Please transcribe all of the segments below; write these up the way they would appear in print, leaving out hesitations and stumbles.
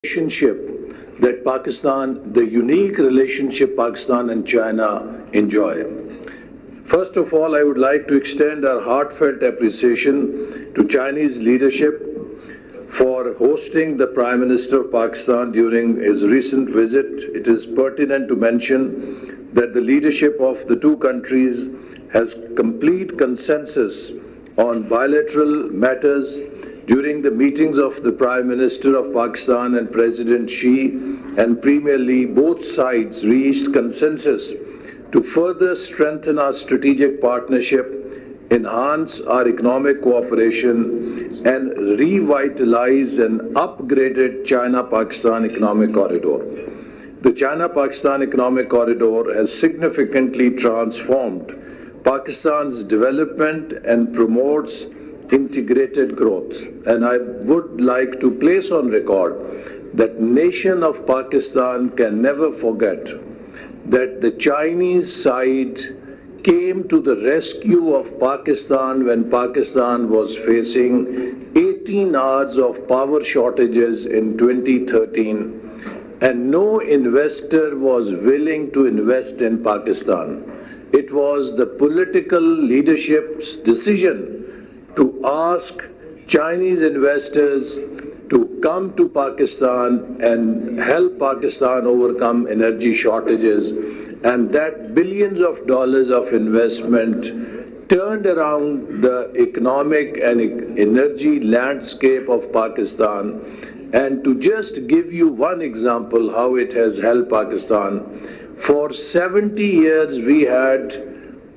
relationship that Pakistan, the unique relationship Pakistan and China enjoy. First of all, I would like to extend our heartfelt appreciation to Chinese leadership for hosting the Prime Minister of Pakistan during his recent visit. It is pertinent to mention that the leadership of the two countries has complete consensus on bilateral matters during the meetings of the Prime Minister of Pakistan and President Xi and Premier Li. Both sides reached consensus to further strengthen our strategic partnership, enhance our economic cooperation, and revitalize an upgraded China-Pakistan economic corridor. The China-Pakistan economic corridor has significantly transformed Pakistan's development and promotes integrated growth. And I would like to place on record that nation of Pakistan can never forget that the Chinese side came to the rescue of Pakistan when Pakistan was facing 18 hours of power shortages in 2013, and no investor was willing to invest in Pakistan. It was the political leadership's decision to ask Chinese investors to come to Pakistan and help Pakistan overcome energy shortages, and that billions of dollars of investment turned around the economic and energy landscape of Pakistan. And to just give you one example how it has helped Pakistan, for 70 years we had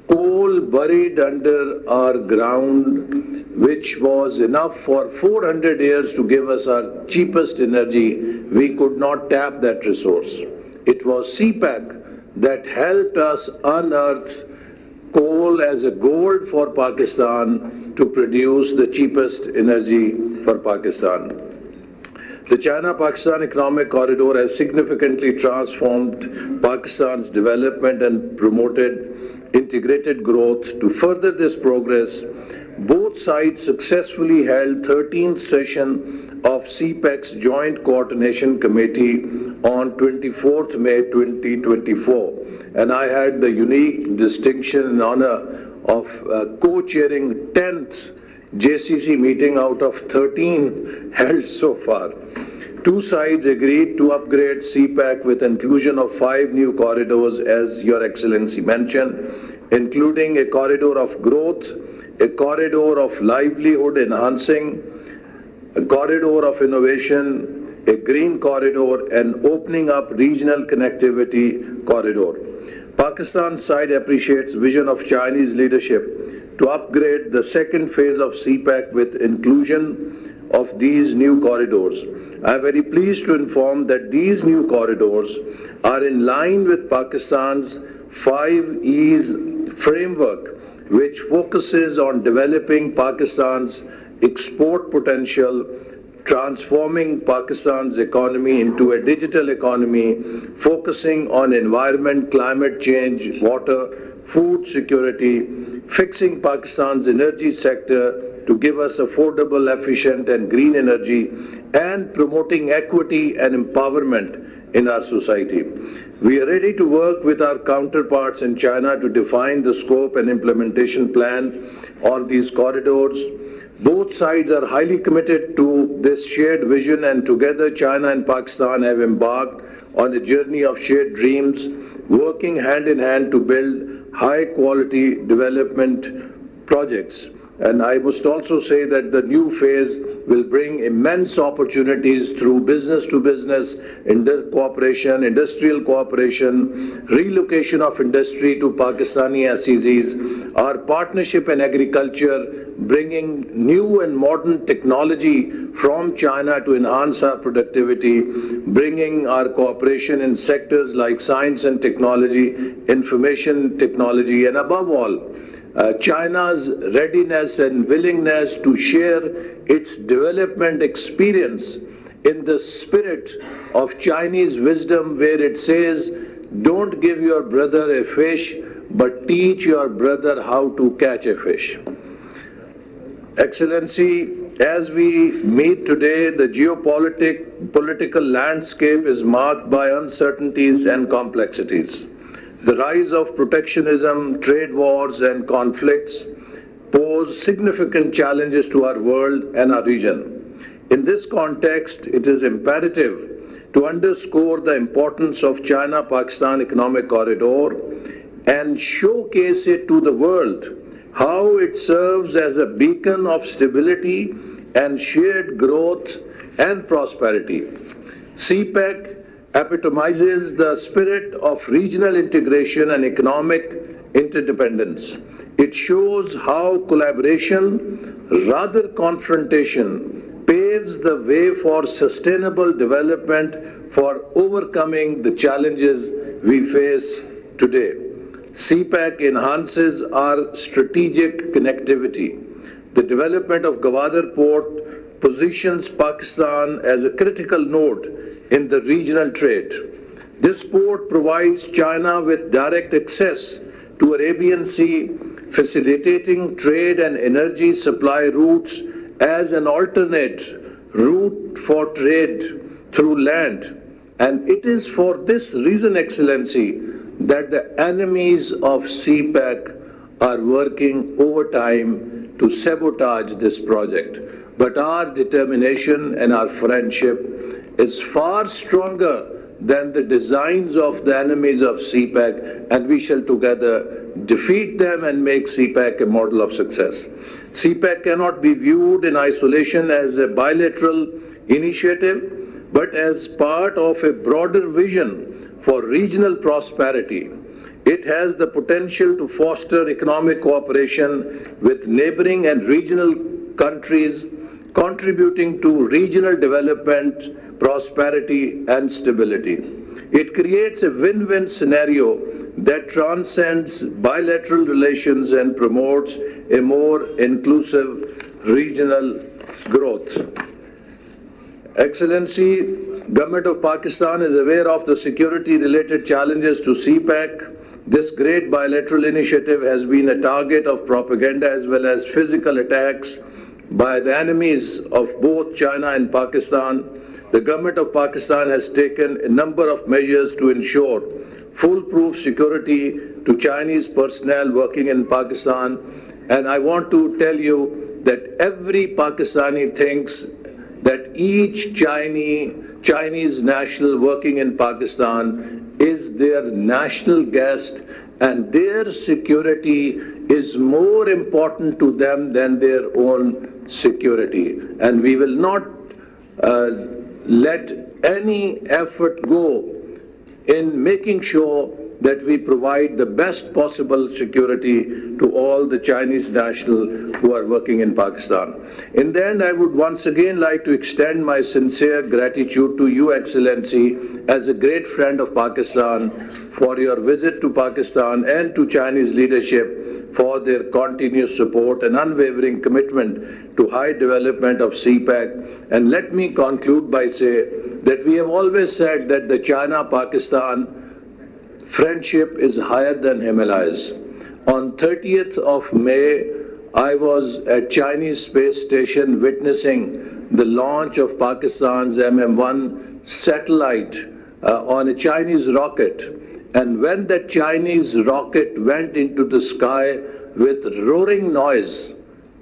coal buried under our ground, which was enough for 400 years to give us our cheapest energy. We could not tap that resource. It was CPEC that helped us unearth coal as a gold for Pakistan to produce the cheapest energy for Pakistan. The China-Pakistan economic corridor has significantly transformed Pakistan's development and promoted integrated growth. To further this progress, both sides successfully held 13th session of CPEC's Joint Coordination Committee on 24th May 2024. And I had the unique distinction and honor of co-chairing 10th JCC meeting out of 13 held so far. Two sides agreed to upgrade CPEC with inclusion of 5 new corridors, as Your Excellency mentioned, including a corridor of growth, a corridor of livelihood enhancing, a corridor of innovation, a green corridor, and opening up regional connectivity corridor. Pakistan's side appreciates vision of Chinese leadership to upgrade the second phase of CPEC with inclusion of these new corridors. I am very pleased to inform that these new corridors are in line with Pakistan's 5 E's framework, which focuses on developing Pakistan's export potential, transforming Pakistan's economy into a digital economy, focusing on environment, climate change, water, food security, fixing Pakistan's energy sector to give us affordable, efficient and green energy, and promoting equity and empowerment in our society. We are ready to work with our counterparts in China to define the scope and implementation plan on these corridors. Both sides are highly committed to this shared vision, and together China and Pakistan have embarked on a journey of shared dreams, working hand in hand to build high-quality development projects. And I must also say that the new phase will bring immense opportunities through business-to-business cooperation, industrial cooperation, relocation of industry to Pakistani SEZs, our partnership in agriculture, bringing new and modern technology from China to enhance our productivity, bringing our cooperation in sectors like science and technology, information technology, and above all, China's readiness and willingness to share its development experience in the spirit of Chinese wisdom, where it says, don't give your brother a fish, but teach your brother how to catch a fish. Excellency, as we meet today, the political landscape is marked by uncertainties and complexities. The rise of protectionism, trade wars, and conflicts pose significant challenges to our world and our region. In this context, it is imperative to underscore the importance of China-Pakistan Economic Corridor and showcase it to the world, how it serves as a beacon of stability and shared growth and prosperity. CPEC epitomizes the spirit of regional integration and economic interdependence. It shows how collaboration, rather confrontation, paves the way for sustainable development for overcoming the challenges we face today. CPEC enhances our strategic connectivity. The development of Gwadar Port positions Pakistan as a critical node in the regional trade. This port provides China with direct access to Arabian Sea, facilitating trade and energy supply routes as an alternate route for trade through land. And it is for this reason, Excellency, that the enemies of CPEC are working overtime to sabotage this project. But our determination and our friendship is far stronger than the designs of the enemies of CPEC, and we shall together defeat them and make CPEC a model of success. CPEC cannot be viewed in isolation as a bilateral initiative, but as part of a broader vision for regional prosperity. It has the potential to foster economic cooperation with neighboring and regional countries, contributing to regional development, prosperity, and stability. It creates a win-win scenario that transcends bilateral relations and promotes a more inclusive regional growth. Excellency, Government of Pakistan is aware of the security-related challenges to CPEC. This great bilateral initiative has been a target of propaganda as well as physical attacks by the enemies of both China and Pakistan. The Government of Pakistan has taken a number of measures to ensure foolproof security to Chinese personnel working in Pakistan. And I want to tell you that every Pakistani thinks that each Chinese national working in Pakistan is their national guest, and their security is more important to them than their own security. And we will not let any effort go in making sure that we provide the best possible security to all the Chinese nationals who are working in Pakistan. In the end, I would once again like to extend my sincere gratitude to you, Excellency, as a great friend of Pakistan, for your visit to Pakistan and to Chinese leadership for their continuous support and unwavering commitment to high development of CPEC. And let me conclude by saying that we have always said that the China-Pakistan friendship is higher than Himalayas. On 30th of May, I was at Chinese space station witnessing the launch of Pakistan's MM-1 satellite on a Chinese rocket. And when that Chinese rocket went into the sky with roaring noise,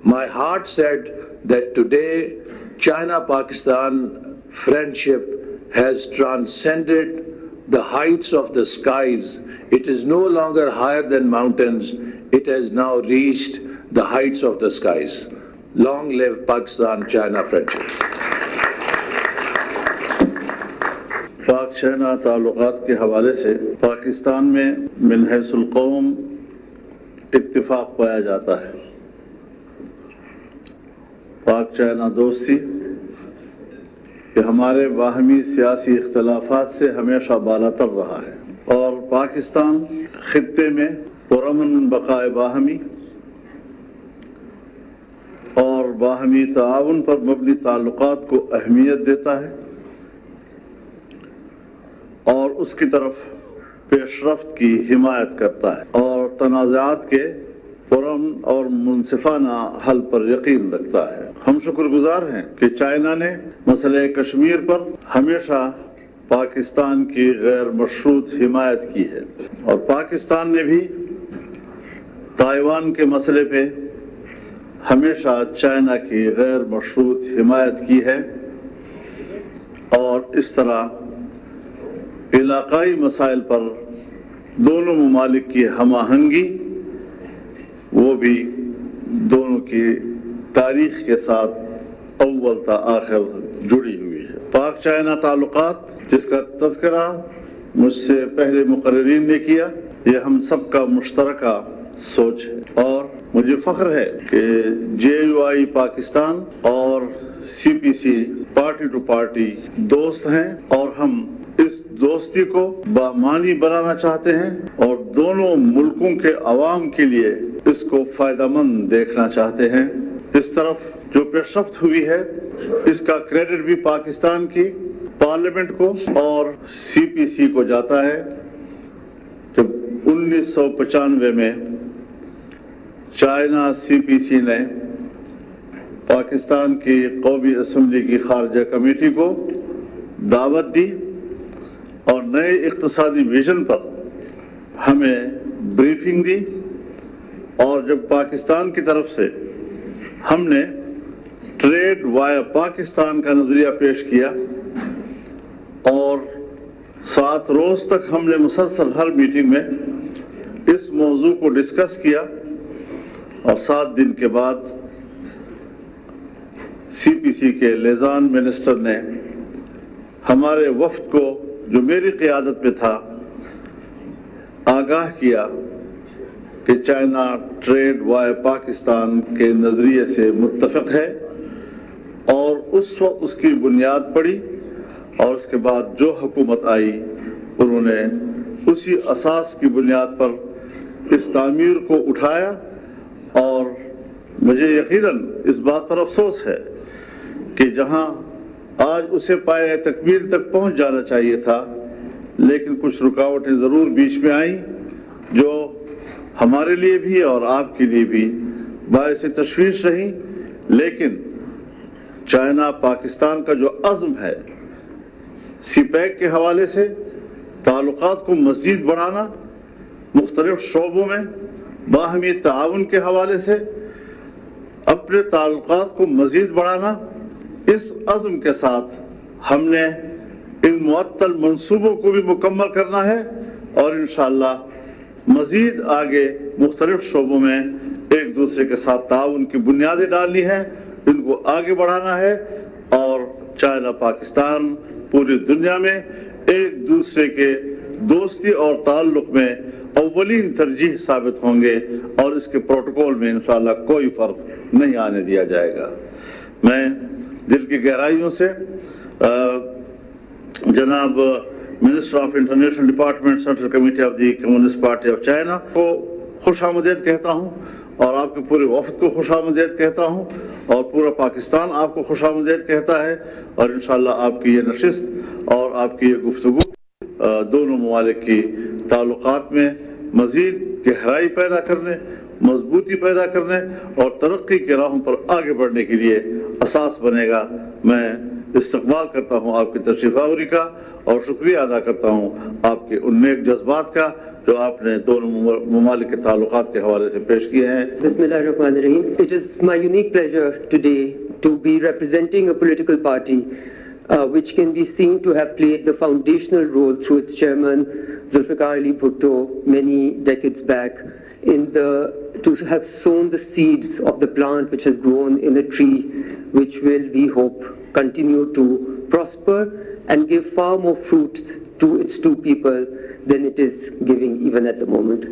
my heart said that today China-Pakistan friendship has transcended the heights of the skies. It is no longer higher than mountains. It has now reached the heights of the skies. Long live Pakistan-China friendship. पाक China ताल्लुकात के हवाले से पाकिस्तान में मिनहसुल कौम इत्तिफाक पाया जाता है। पाक चाइना दोस्ती कि हमारे बाहमी सियासी इख्तलाफात से हमेशा बालातर रहा है और पाकिस्तान खित्ते में पुरअमन बकाए बाहमी और बाहमी ताउन पर मबनी ताल्लुकात को अहमियत देता है और उसकी तरफ पेशरफ्त की हिमायत करता है और तनाज़ात के पुरअमन और मुनसिफाना हल पर यकीन रखता है। हम शुक्रगुजार हैं कि चाइना ने मसले कश्मीर पर हमेशा पाकिस्तान की गैर मशरूत हिमायत की है और पाकिस्तान ने भी ताइवान के मसले पे हमेशा चाइना की गैर मशरूत हिमायत की है और इस तरह इलाकाई मसाइल पर दोनों ममालिक की हम-आहंगी वो भी दोनों की तारीख के साथ अव्वल ता आखिर जुड़ी हुई है। पाक चाइना ताल्लुकात जिसका तज़किरा मुझसे पहले मुकर्रिरीन ने किया, ये हम सबका मुश्तरका सोच है और मुझे फ़ख्र है कि JUI पाकिस्तान और CPC पार्टी टू पार्टी दोस्त हैं और हम इस दोस्ती को बामानी बनाना चाहते हैं और दोनों मुल्कों के अवाम के लिए इसको फ़ायदेमंद देखना चाहते हैं। इस तरफ जो पेशरफ्त हुई है इसका क्रेडिट भी पाकिस्तान की पार्लियामेंट को और CPC को जाता है। जब 1995 में चाइना CPC ने पाकिस्तान की कौमी असम्बली की खारजा कमेटी को दावत दी और नए इक़्तिसादी विजन पर हमें ब्रीफिंग दी और जब पाकिस्तान की तरफ से हमने ट्रेड वाया पाकिस्तान का नज़रिया पेश किया और 7 रोज़ तक हमने मुसलसल हर मीटिंग में इस मौजू को डिस्कस किया और 7 दिन के बाद CPC के लिजान मिनिस्टर ने हमारे वफ्द को जो मेरी क़ियादत में था आगाह किया कि चाइना ट्रेड वाया पाकिस्तान के नज़रिए से मुत्तफ़िक़ है और उस वक्त उसकी बुनियाद पड़ी और उसके बाद जो हुकूमत आई उन्होंने उसी असास की बुनियाद पर इस तामीर को उठाया और मुझे यकीनन इस बात पर अफसोस है कि जहां आज उसे पाए तकमील तक पहुंच जाना चाहिए था लेकिन कुछ रुकावटें ज़रूर बीच में आई जो हमारे लिए भी और आपके लिए भी बायस तशवीश रही। लेकिन चाइना पाकिस्तान का जो अज़्म है CPEC के हवाले से ताल्लुकात को मज़ीद बढ़ाना, मुख्तलिफ शोबों में बाहमी ताउन के हवाले से अपने ताल्लुकात को मज़ीद बढ़ाना, इस अज़्म के साथ हमने इन मुअत्तल मंसूबों को भी मुकम्मल करना है और इंशाअल्लाह मज़ीद आगे मुख्तलिफ शोबों में एक दूसरे के साथ ताउन की बुनियादें डालनी है, इनको आगे बढ़ाना है और चाइना पाकिस्तान पूरी दुनिया में एक दूसरे के दोस्ती और ताल्लुक़ में अव्वलीन तरजीह साबित होंगे और इसके प्रोटोकॉल में इंशाअल्लाह कोई फ़र्क नहीं आने दिया जाएगा। मैं दिल की गहराइयों से जनाब minister of international department central committee of the communist party of China को खुशामदीद कहता हूँ और आपके पूरे वफ़द को खुशामदीद कहता हूँ और पूरा पाकिस्तान आपको खुशामदीद कहता है और इंशाअल्लाह आपकी ये नशिस्त और आपकी ये गुफ्तगू दोनों ममालिक की ताल्लुकात में मज़ीद गहराई पैदा करने, मजबूती पैदा करने और तरक्की के राहों पर आगे बढ़ने के लिए असास बनेगा। मैं इस्तक़बाल करता हूँ आपकी तशरीफ़ आवरी का और शुक्रिया अदा करता हूँ आपके उन नेक जज्बात का जो आपने दोनों ममालिक के ताल्लुकात के हवाले से पेश किए हैं। Bismillahirrahmanirrahim. It is my unique pleasure today to be representing a political party which can be seen to have played the foundational role through its chairman Zulfikar Ali Bhutto many decades back to have sown the seeds of the plant which has grown in a tree which will, we hope, continue to prosper and give far more fruits to its two people than it is giving even at the moment.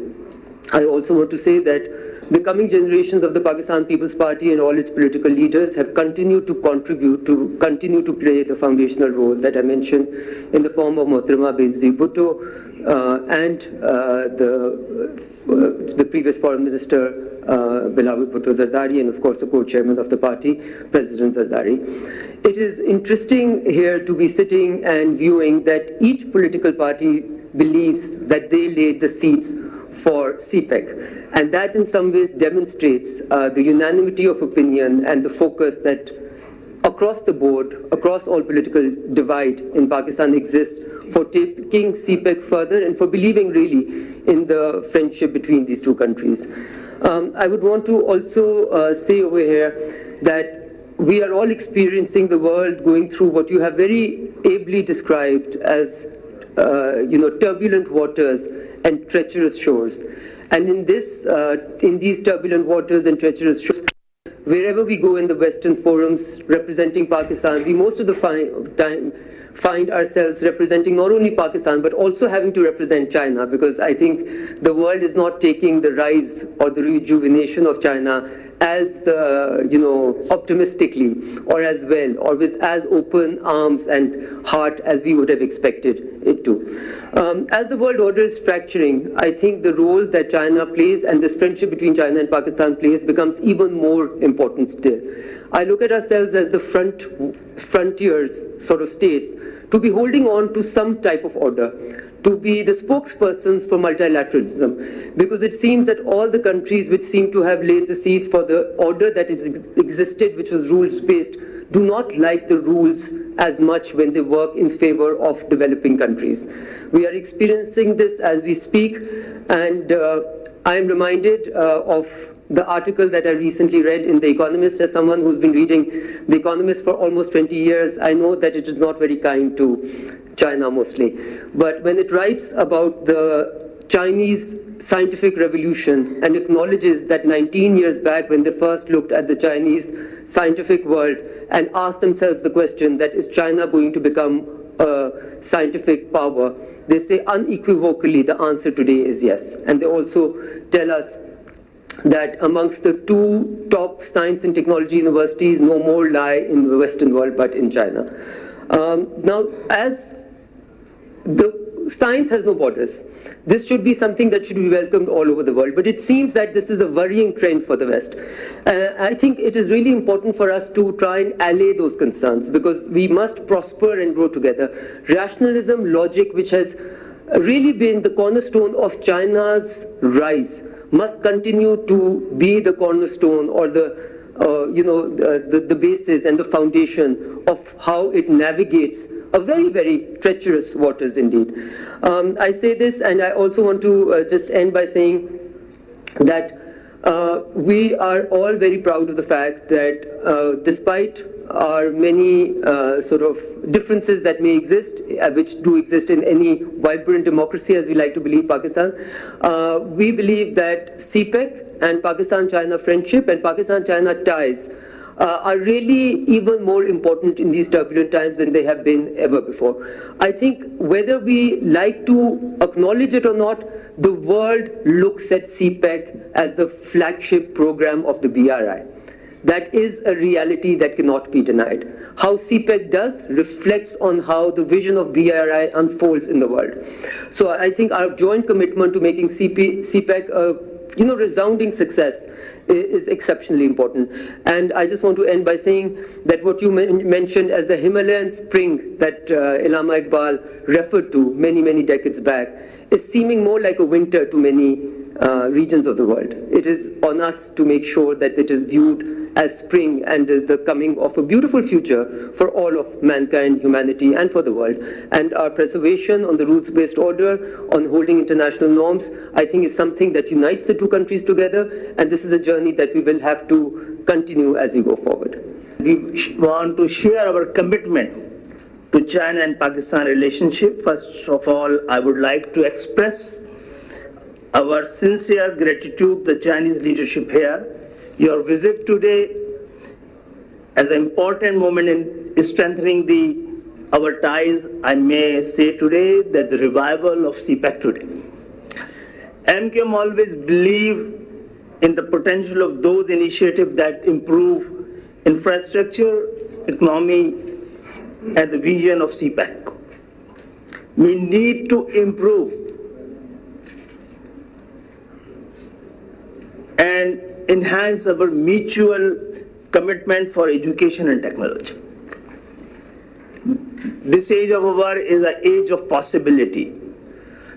I also want to say that the coming generations of the Pakistan People's Party and all its political leaders have continued to contribute to continue to play the foundational role that I mentioned in the form of Mohtarama Benazir Bhutto and the previous Foreign Minister Bilawal Bhutto Zardari and of course the co-chairman of the party, President Zardari. It is interesting here to be sitting and viewing that each political party believes that they laid the seeds for CPEC. And that in some ways demonstrates the unanimity of opinion and the focus that across the board, across all political divide in Pakistan exists for taking CPEC further and for believing really in the friendship between these two countries. I would want to also say over here that we are all experiencing the world going through what you have very ably described as turbulent waters and treacherous shores. And in these turbulent waters and treacherous shores, wherever we go in the Western forums representing Pakistan, we most of the time find ourselves representing not only Pakistan, but also having to represent China, because I think the world is not taking the rise or the rejuvenation of China as optimistically or as well or with as open arms and heart as we would have expected it to. As the world order is fracturing, I think the role that China plays and this friendship between China and Pakistan plays becomes even more important still. I look at ourselves as the frontiers sort of states to be holding on to some type of order, to be the spokespersons for multilateralism, because it seems that all the countries which seem to have laid the seeds for the order that existed, which was rules-based, do not like the rules as much when they work in favor of developing countries. We are experiencing this as we speak, and I am reminded of the article that I recently read in The Economist. As someone who's been reading The Economist for almost 20 years, I know that it is not very kind to China mostly. But when it writes about the Chinese scientific revolution and acknowledges that 19 years back when they first looked at the Chinese scientific world and asked themselves the question that is China going to become a scientific power, they say unequivocally the answer today is yes. And they also tell us that amongst the two top science and technology universities, no more lie in the Western world but in China. Now, as the science has no borders, this should be something that should be welcomed all over the world, but it seems that this is a worrying trend for the West. I think it is really important for us to try and allay those concerns, because we must prosper and grow together. Rationalism, logic, which has really been the cornerstone of China's rise, must continue to be the cornerstone or the basis and the foundation of how it navigates a very, very treacherous waters indeed. I say this, and I also want to just end by saying that we are all very proud of the fact that despite our many sort of differences that may exist, which do exist in any vibrant democracy, as we like to believe Pakistan, we believe that CPEC and Pakistan-China friendship and Pakistan-China ties are really even more important in these turbulent times than they have been ever before. I think whether we like to acknowledge it or not, the world looks at CPEC as the flagship program of the BRI. That is a reality that cannot be denied. How CPEC does reflects on how the vision of BRI unfolds in the world. So I think our joint commitment to making CPEC a resounding success is exceptionally important. And I just want to end by saying that what you mentioned as the Himalayan spring that Ahsan Iqbal referred to many, many decades back is seeming more like a winter to many regions of the world. It is on us to make sure that it is viewed as spring and the coming of a beautiful future for all of mankind, humanity, and for the world. And our preservation on the rules-based order, on holding international norms, I think is something that unites the two countries together, and this is a journey that we will have to continue as we go forward. We want to share our commitment to China and Pakistan relationship. First of all, I would like to express our sincere gratitude to the Chinese leadership here. Your visit today as an important moment in strengthening our ties, I may say today that the revival of CPEC today. MKM always believe in the potential of those initiatives that improve infrastructure, economy, and the vision of CPEC. We need to improve and enhance our mutual commitment for education and technology. This age of our is an age of possibility.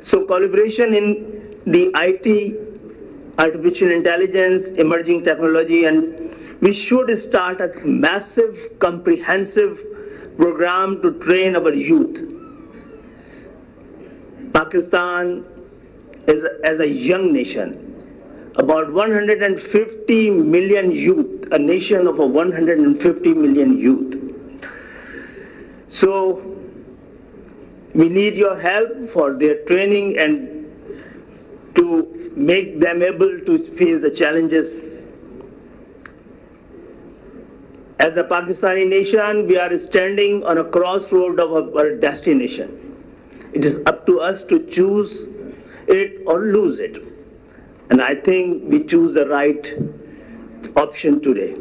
So collaboration in the IT, artificial intelligence, emerging technology, and we should start a massive, comprehensive program to train our youth. Pakistan is, as a young nation, about 150 million youth, a nation of 150 million youth. So we need your help for their training and to make them able to face the challenges. As a Pakistani nation, we are standing on a crossroad of our destination. It is up to us to choose it or lose it. And I think we choose the right option today.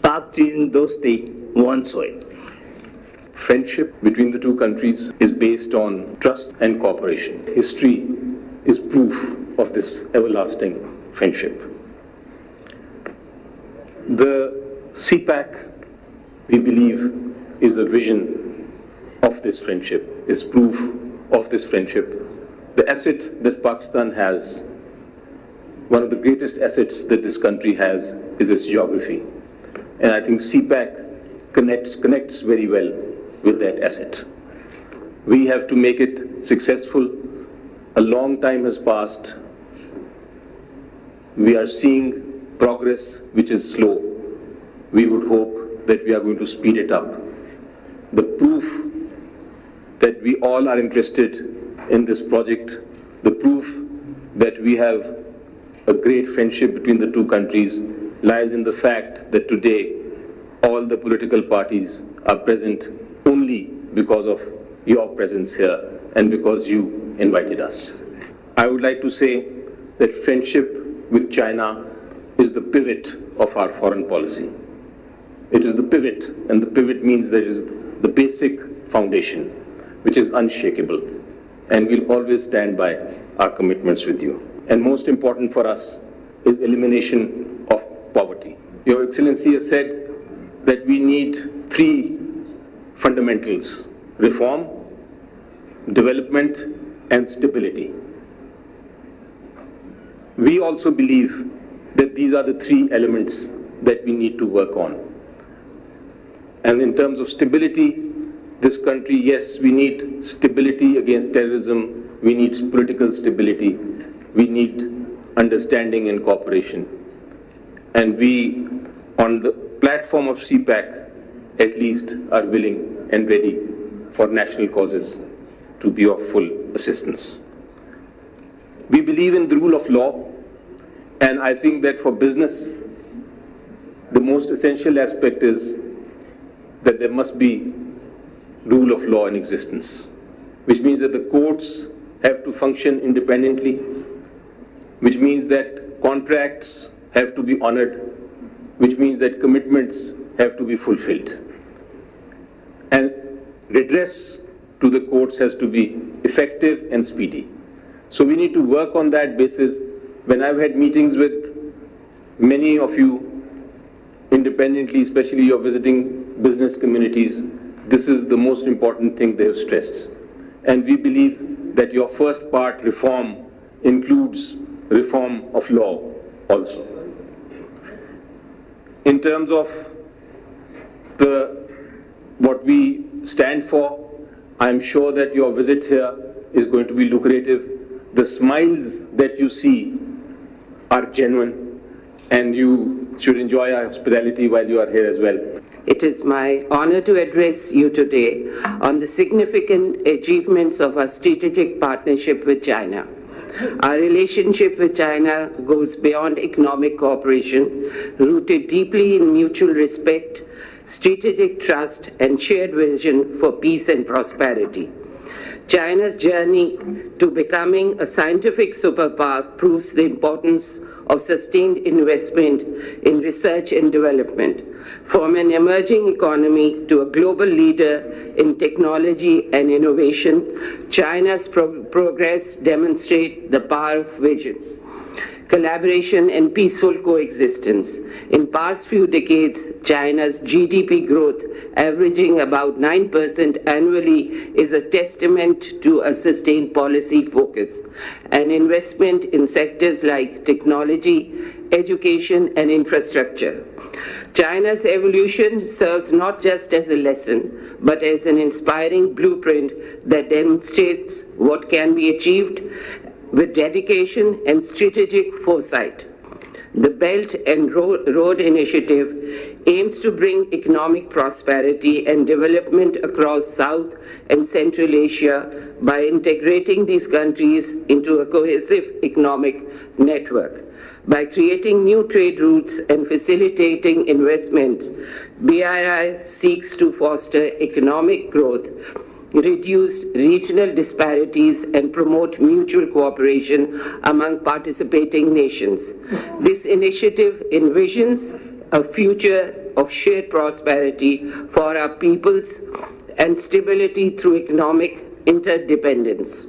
Pak Chin Dosti won soy. Friendship between the two countries is based on trust and cooperation. History is proof of this everlasting friendship. The CPAC, we believe, is a vision of this friendship, is proof of this friendship. The asset that Pakistan has, one of the greatest assets that this country has, is its geography. And I think CPAC connects very well with that asset. We have to make it successful. A long time has passed. We are seeing progress which is slow. We would hope that we are going to speed it up. The proof that we all are interested in this project, the proof that we have a great friendship between the two countries lies in the fact that today all the political parties are present only because of your presence here and because you invited us. I would like to say that friendship with China is the pivot of our foreign policy. It is the pivot, and the pivot means there is the basic foundation, which is unshakable, and we'll always stand by our commitments with you. And most important for us is elimination of poverty. Your Excellency has said that we need three fundamentals: reform, development, and stability. We also believe that these are the three elements that we need to work on. And in terms of stability, this country, yes, we need stability against terrorism, we need political stability, we need understanding and cooperation. And we, on the platform of CPAC, at least are willing and ready for national causes to be of full assistance. We believe in the rule of law, and I think that for business, the most essential aspect is that there must be rule of law in existence, which means that the courts have to function independently, which means that contracts have to be honored, which means that commitments have to be fulfilled. And redress to the courts has to be effective and speedy. So we need to work on that basis. When I've had meetings with many of you independently, especially your visiting business communities, this is the most important thing they have stressed. And we believe that your first part, reform, includes reform of law also. In terms of what we stand for, I'm sure that your visit here is going to be lucrative. The smiles that you see are genuine, and you should enjoy our hospitality while you are here as well. It is my honor to address you today on the significant achievements of our strategic partnership with China. Our relationship with China goes beyond economic cooperation, rooted deeply in mutual respect, strategic trust, and shared vision for peace and prosperity. China's journey to becoming a scientific superpower proves the importance of sustained investment in research and development. From an emerging economy to a global leader in technology and innovation, China's progress demonstrates the power of vision. collaboration and peaceful coexistence. In past few decades, China's GDP growth, averaging about 9% annually, is a testament to a sustained policy focus and investment in sectors like technology, education, and infrastructure. China's evolution serves not just as a lesson, but as an inspiring blueprint that demonstrates what can be achieved with dedication and strategic foresight. The Belt and Road Initiative aims to bring economic prosperity and development across South and Central Asia by integrating these countries into a cohesive economic network. By creating new trade routes and facilitating investments, BRI seeks to foster economic growth, reduce regional disparities, and promote mutual cooperation among participating nations. This initiative envisions a future of shared prosperity for our peoples and stability through economic interdependence.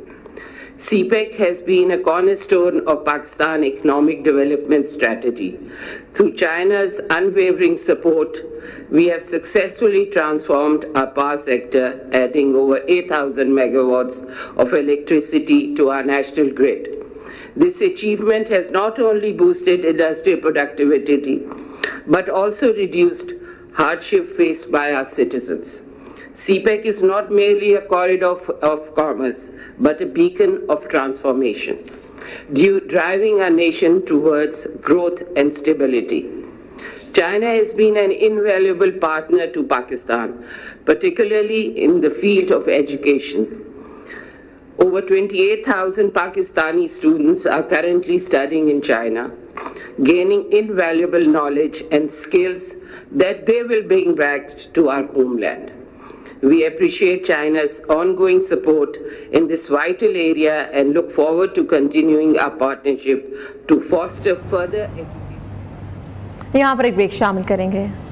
CPEC has been a cornerstone of Pakistan's economic development strategy. Through China's unwavering support, we have successfully transformed our power sector, adding over 8,000 megawatts of electricity to our national grid. This achievement has not only boosted industrial productivity, but also reduced hardship faced by our citizens. CPEC is not merely a corridor of commerce, but a beacon of transformation, driving our nation towards growth and stability. China has been an invaluable partner to Pakistan, particularly in the field of education. Over 28,000 Pakistani students are currently studying in China, gaining invaluable knowledge and skills that they will bring back to our homeland. We appreciate China's ongoing support in this vital area and look forward to continuing our partnership to foster further education. यहाँ पर एक break शामिल करेंगे।